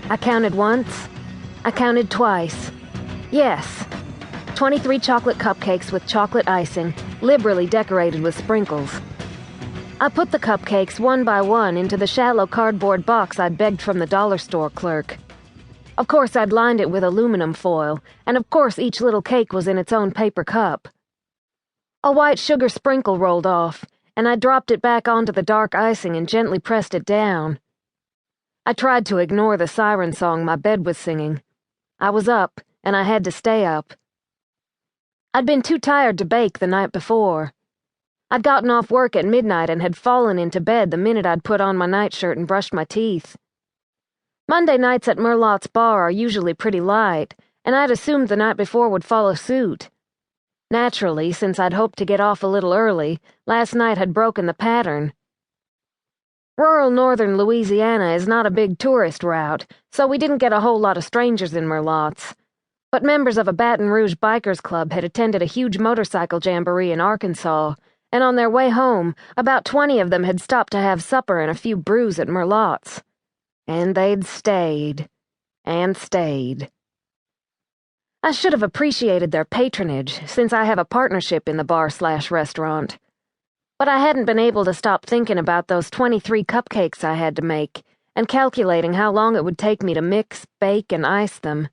I counted once. I counted twice. Yes, 23 chocolate cupcakes with chocolate icing, liberally decorated with sprinkles. I put the cupcakes one by one into the shallow cardboard box I'd begged from the dollar store clerk. Of course, I'd lined it with aluminum foil, and of course each little cake was in its own paper cup. A white sugar sprinkle rolled off, and I dropped it back onto the dark icing and gently pressed it down. I tried to ignore the siren song my bed was singing. I was up, and I had to stay up. I'd been too tired to bake the night before. I'd gotten off work at midnight and had fallen into bed the minute I'd put on my nightshirt and brushed my teeth. Monday nights at Merlotte's bar are usually pretty light, and I'd assumed the night before would follow suit. Naturally, since I'd hoped to get off a little early, last night had broken the pattern. Rural northern Louisiana is not a big tourist route, so we didn't get a whole lot of strangers in Merlotte's. But members of a Baton Rouge bikers club had attended a huge motorcycle jamboree in Arkansas, and on their way home, about 20 of them had stopped to have supper and a few brews at Merlotte's. And they'd stayed. And stayed. I should have appreciated their patronage, since I have a partnership in the bar/restaurant. But I hadn't been able to stop thinking about those 23 cupcakes I had to make, and calculating how long it would take me to mix, bake, and ice them.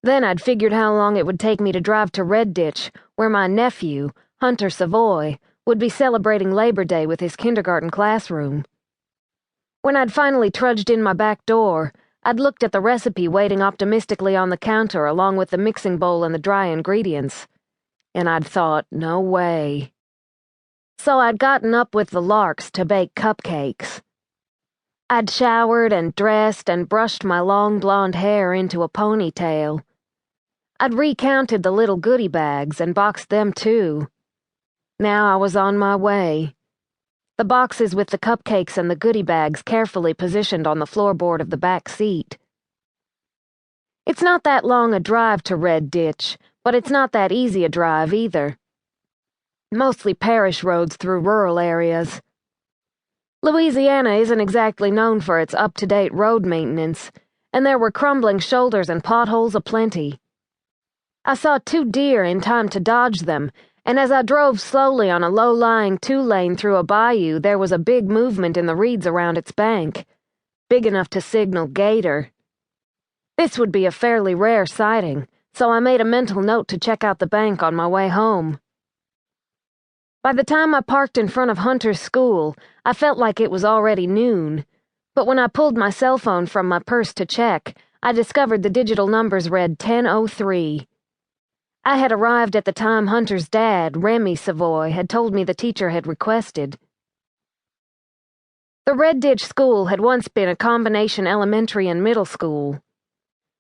Then I'd figured how long it would take me to drive to Red Ditch, where my nephew, Hunter Savoy, would be celebrating Labor Day with his kindergarten classroom. When I'd finally trudged in my back door, I'd looked at the recipe waiting optimistically on the counter along with the mixing bowl and the dry ingredients, and I'd thought, no way. So I'd gotten up with the larks to bake cupcakes. I'd showered and dressed and brushed my long blonde hair into a ponytail. I'd recounted the little goodie bags and boxed them too. Now I was on my way. The boxes with the cupcakes and the goodie bags carefully positioned on the floorboard of the back seat. It's not that long a drive to Red Ditch, but it's not that easy a drive either. Mostly parish roads through rural areas. Louisiana isn't exactly known for its up-to-date road maintenance, and there were crumbling shoulders and potholes aplenty. I saw 2 deer in time to dodge them, and as I drove slowly on a low-lying 2-lane through a bayou, there was a big movement in the reeds around its bank, big enough to signal gator. This would be a fairly rare sighting, so I made a mental note to check out the bank on my way home. By the time I parked in front of Hunter's school, I felt like it was already noon, but when I pulled my cell phone from my purse to check, I discovered the digital numbers read 10:03. I had arrived at the time Hunter's dad, Remy Savoy, had told me the teacher had requested. The Red Ditch School had once been a combination elementary and middle school.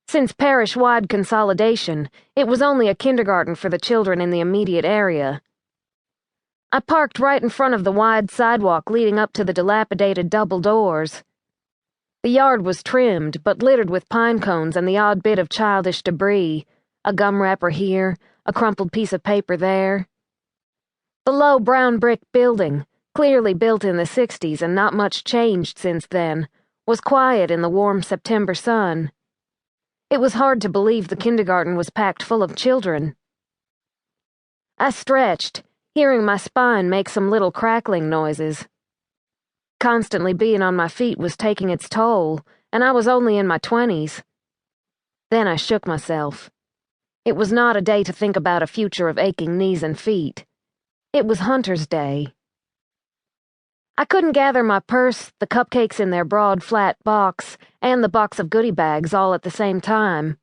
Since parish-wide consolidation, it was only a kindergarten for the children in the immediate area. I parked right in front of the wide sidewalk leading up to the dilapidated double doors. The yard was trimmed, but littered with pine cones and the odd bit of childish debris, a gum wrapper here, a crumpled piece of paper there. The low brown brick building, clearly built in the 60s and not much changed since then, was quiet in the warm September sun. It was hard to believe the kindergarten was packed full of children. I stretched, hearing my spine make some little crackling noises. Constantly being on my feet was taking its toll, and I was only in my 20s. Then I shook myself. It was not a day to think about a future of aching knees and feet. It was Hunter's Day. I couldn't gather my purse, the cupcakes in their broad, flat box, and the box of goodie bags all at the same time.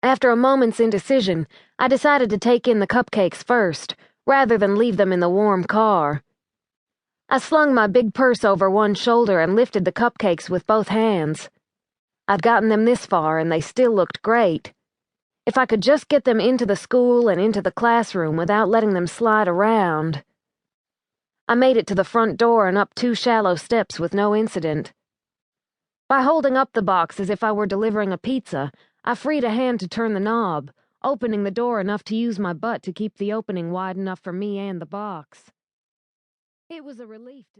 After a moment's indecision, I decided to take in the cupcakes first, rather than leave them in the warm car. I slung my big purse over one shoulder and lifted the cupcakes with both hands. I'd gotten them this far, and they still looked great. If I could just get them into the school and into the classroom without letting them slide around. I made it to the front door and up 2 shallow steps with no incident. By holding up the box as if I were delivering a pizza, I freed a hand to turn the knob, opening the door enough to use my butt to keep the opening wide enough for me and the box. It was a relief to